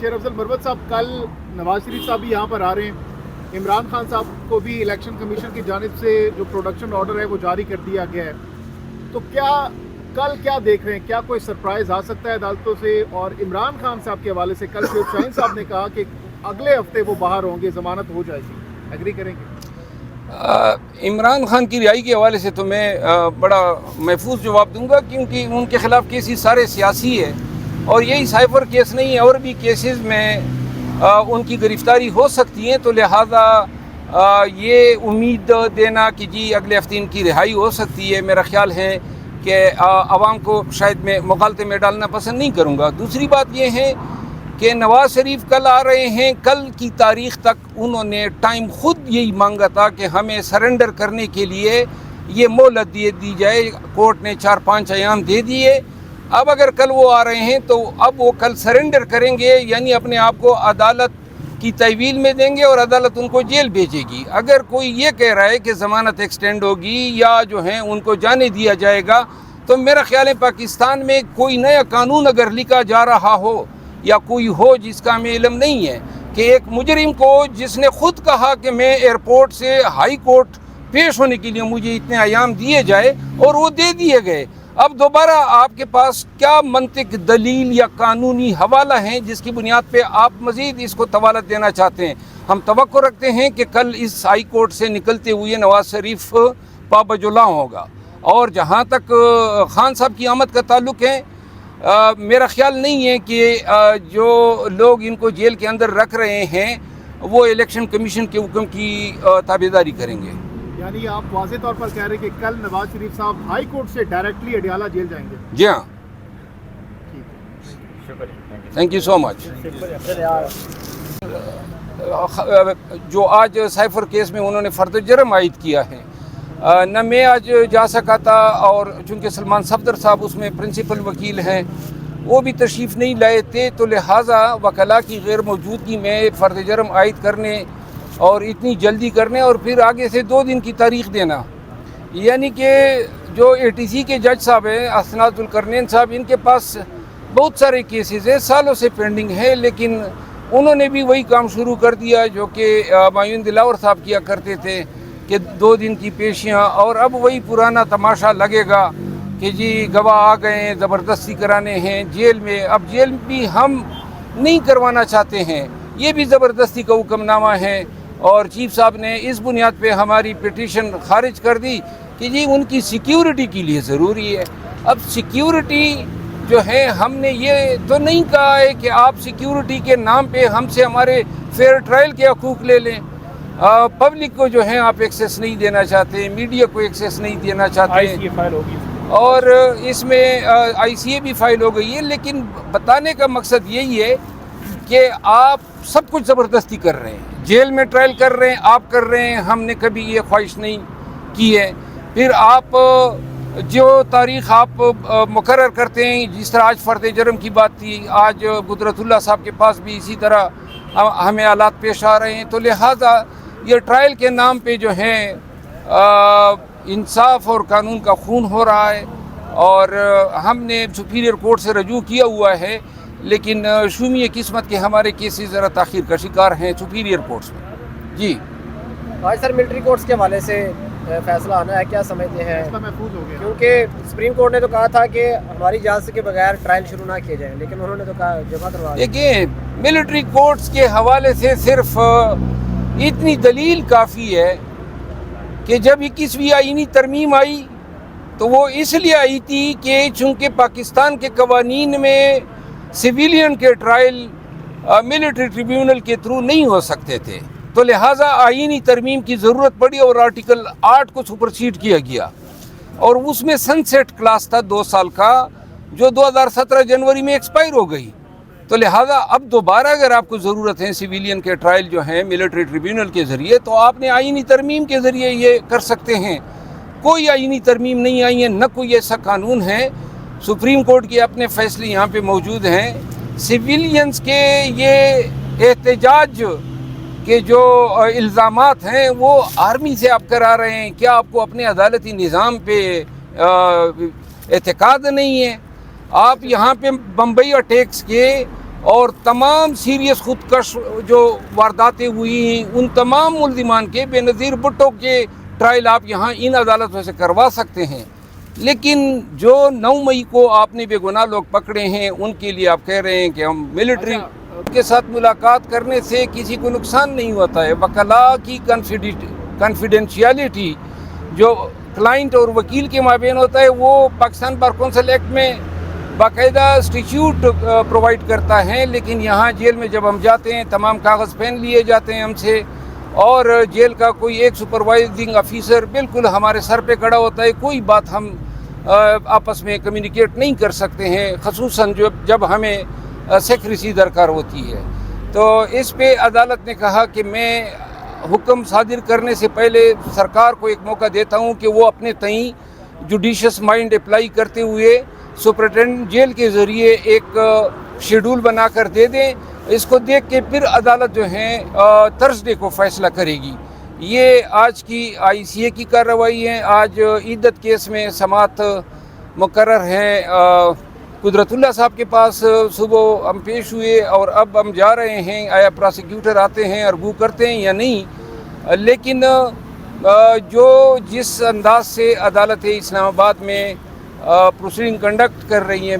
شیر افضل مروت صاحب، کل نواز شریف صاحب بھی یہاں پر آ رہے ہیں، عمران خان صاحب کو بھی الیکشن کمیشن کی جانب سے جو پروڈکشن آرڈر ہے وہ جاری کر دیا گیا ہے، تو کل کیا دیکھ رہے ہیں؟ کیا کوئی سرپرائز آ سکتا ہے عدالتوں سے؟ اور عمران خان صاحب کے حوالے سے کل شعیب شاہین صاحب نے کہا کہ اگلے ہفتے وہ باہر ہوں گے، ضمانت ہو جائے گی، ایگری کریں گے؟ عمران خان کی رہائی کے حوالے سے تو میں بڑا محفوظ جواب دوں گا، کیونکہ ان کے خلاف کیسز سارے سیاسی ہے، اور یہی سائفر کیس نہیں ہے، اور بھی کیسز میں ان کی گرفتاری ہو سکتی ہیں، تو لہٰذا یہ امید دینا کہ جی اگلے ہفتے ان کی رہائی ہو سکتی ہے، میرا خیال ہے کہ عوام کو شاید میں مغالطے میں ڈالنا پسند نہیں کروں گا۔ دوسری بات یہ ہے کہ نواز شریف کل آ رہے ہیں، کل کی تاریخ تک انہوں نے ٹائم خود یہی مانگا تھا کہ ہمیں سرنڈر کرنے کے لیے یہ مہلت دی جائے، کورٹ نے 4-5 ایام دے دیے۔ اب اگر کل وہ آ رہے ہیں تو اب وہ کل سرنڈر کریں گے، یعنی اپنے آپ کو عدالت کی تحویل میں دیں گے اور عدالت ان کو جیل بھیجے گی۔ اگر کوئی یہ کہہ رہا ہے کہ ضمانت ایکسٹینڈ ہوگی یا جو ہیں ان کو جانے دیا جائے گا، تو میرا خیال ہے پاکستان میں کوئی نیا قانون اگر لکھا جا رہا ہو یا کوئی ہو جس کا ہمیں علم نہیں ہے، کہ ایک مجرم کو جس نے خود کہا کہ میں ایئرپورٹ سے ہائی کورٹ پیش ہونے کے لیے مجھے اتنے ایام دیے جائے اور وہ دے دیے گئے، اب دوبارہ آپ کے پاس کیا منطق، دلیل یا قانونی حوالہ ہیں جس کی بنیاد پہ آپ مزید اس کو طوالت دینا چاہتے ہیں؟ ہم توقع رکھتے ہیں کہ کل اس ہائی کورٹ سے نکلتے ہوئے نواز شریف پابجولہ ہوگا۔ اور جہاں تک خان صاحب کی آمد کا تعلق ہے، میرا خیال نہیں ہے کہ جو لوگ ان کو جیل کے اندر رکھ رہے ہیں وہ الیکشن کمیشن کے حکم کی تابعداری کریں گے۔ یعنی آپ واضح طور پر کہہ رہے ہیں کہ کل نواز شریف صاحب ہائی کورٹ سے ڈائریکٹلی اڈیالہ جیل جائیں گے؟ جی ہاں، تھینک یو سو مچ۔ جو آج سائفر کیس میں انہوں نے فرد جرم عائد کیا ہے، نہ میں آج جا سکا تھا، اور چونکہ سلمان صفدر صاحب اس میں پرنسپل وکیل ہیں، وہ بھی تشریف نہیں لائے تھے، تو لہٰذا وکلاء کی غیر موجودگی میں فرد جرم عائد کرنے اور اتنی جلدی کرنے اور پھر آگے سے 2 دن کی تاریخ دینا، یعنی کہ جو ATC کے جج صاحب ہیں اسناد القرنین صاحب، ان کے پاس بہت سارے کیسز ہیں، سالوں سے پینڈنگ ہیں، لیکن انہوں نے بھی وہی کام شروع کر دیا جو کہ معین دلاور صاحب کیا کرتے تھے کہ 2 دن کی پیشیاں، اور اب وہی پرانا تماشا لگے گا کہ جی گواہ آ گئے ہیں، زبردستی کرانے ہیں جیل میں۔ اب جیل بھی ہم نہیں کروانا چاہتے ہیں، یہ بھی زبردستی کا حکم نامہ ہے، اور چیف صاحب نے اس بنیاد پہ ہماری پٹیشن خارج کر دی کہ جی ان کی سیکیورٹی کے لیے ضروری ہے۔ اب سیکیورٹی جو ہے، ہم نے یہ تو نہیں کہا ہے کہ آپ سیکیورٹی کے نام پہ ہم سے ہمارے فیئر ٹرائل کے حقوق لے لیں۔ پبلک کو جو ہے آپ ایکسیس نہیں دینا چاہتے، میڈیا کو ایکسیس نہیں دینا چاہتے، اور اس میں ICA بھی فائل ہو گئی ہے، لیکن بتانے کا مقصد یہی ہے کہ آپ سب کچھ زبردستی کر رہے ہیں، جیل میں ٹرائل کر رہے ہیں، آپ کر رہے ہیں، ہم نے کبھی یہ خواہش نہیں کی ہے۔ پھر آپ جو تاریخ آپ مقرر کرتے ہیں، جس طرح آج فرد جرم کی بات تھی، آج قدرت اللہ صاحب کے پاس بھی اسی طرح ہمیں حالات پیش آ رہے ہیں، تو لہٰذا یہ ٹرائل کے نام پہ جو ہیں انصاف اور قانون کا خون ہو رہا ہے، اور ہم نے سپیریئر کورٹ سے رجوع کیا ہوا ہے، لیکن شومی قسمت کے ہمارے کیسز ذرا تاخیر کا شکار ہیں سپیریئر کورٹس میں۔ جی آج سر ملٹری کورٹس کے حوالے سے فیصلہ آنا ہے، کیا سمجھتے ہیں؟ محفوظ ہو گیا، کیونکہ سپریم کورٹ نے تو کہا تھا کہ ہماری اجازت کے بغیر ٹرائل شروع نہ کیے جائیں، لیکن انہوں نے تو کہا جمع کروا دیا۔ دیکھیں، ملٹری کورٹس کے حوالے سے صرف اتنی دلیل کافی ہے کہ جب 21ویں آئینی ترمیم آئی تو وہ اس لیے آئی تھی کہ چونکہ پاکستان کے قوانین میں سویلین کے ٹرائل ملٹری ٹریبیونل کے تھرو نہیں ہو سکتے تھے، تو لہٰذا آئینی ترمیم کی ضرورت پڑی اور آرٹیکل 8 کو سپرسیڈ کیا گیا، اور اس میں سن سیٹ کلاس تھا 2 سال کا، جو 2017 جنوری میں ایکسپائر ہو گئی، تو لہٰذا اب دوبارہ اگر آپ کو ضرورت ہے سویلین کے ٹرائل جو ہیں ملٹری ٹریبیونل کے ذریعے، تو آپ نے آئینی ترمیم کے ذریعے یہ کر سکتے ہیں۔ کوئی آئینی ترمیم نہیں آئی ہے، نہ کوئی ایسا قانون ہے، سپریم کورٹ کے اپنے فیصلے یہاں پہ موجود ہیں۔ سویلینز کے یہ احتجاج کے جو الزامات ہیں وہ آرمی سے آپ کرا رہے ہیں، کیا آپ کو اپنے عدالتی نظام پہ اعتقاد نہیں ہے؟ آپ یہاں پہ بمبئی اٹیکس کے اور تمام سیریس خودکش جو وارداتیں ہوئی ہیں ان تمام ملزمان کے بے نظیر بھٹو کے ٹرائل آپ یہاں ان عدالتوں سے کروا سکتے ہیں، لیکن جو 9 مئی کو آپ نے بے گناہ لوگ پکڑے ہیں ان کے لیے آپ کہہ رہے ہیں کہ ہم ملٹری کے ساتھ ملاقات کرنے سے کسی کو نقصان نہیں ہوتا ہے۔ وکلاء کی کنفیڈینشیلٹی جو کلائنٹ اور وکیل کے مابین ہوتا ہے وہ پاکستان بار کونسل ایکٹ میں باقاعدہ اسٹیچیوٹ پرووائڈ کرتا ہے، لیکن یہاں جیل میں جب ہم جاتے ہیں تمام کاغذ پین لیے جاتے ہیں ہم سے، اور جیل کا کوئی ایک سپروائزنگ آفیسر بالکل ہمارے سر پہ کھڑا ہوتا ہے، کوئی بات ہم آپس میں کمیونیکیٹ نہیں کر سکتے ہیں، خصوصاً جب ہمیں سیکریسی درکار ہوتی ہے۔ تو اس پہ عدالت نے کہا کہ میں حکم صادر کرنے سے پہلے سرکار کو ایک موقع دیتا ہوں کہ وہ اپنے تئیں جوڈیشس مائنڈ اپلائی کرتے ہوئے سپرنٹینڈنٹ جیل کے ذریعے ایک شیڈول بنا کر دے دیں، اس کو دیکھ کے پھر عدالت جو ہیں تھرسڈے کو فیصلہ کرے گی۔ یہ آج کی ICA کی کارروائی ہے۔ آج عدت کیس میں سماعت مقرر ہیں قدرت اللہ صاحب کے پاس، صبح ہم پیش ہوئے اور اب ہم جا رہے ہیں، آیا پراسیکیوٹر آتے ہیں ارگو کرتے ہیں یا نہیں، لیکن جو جس انداز سے عدالت اسلام آباد میں پروسیڈنگ کنڈکٹ کر رہی ہیں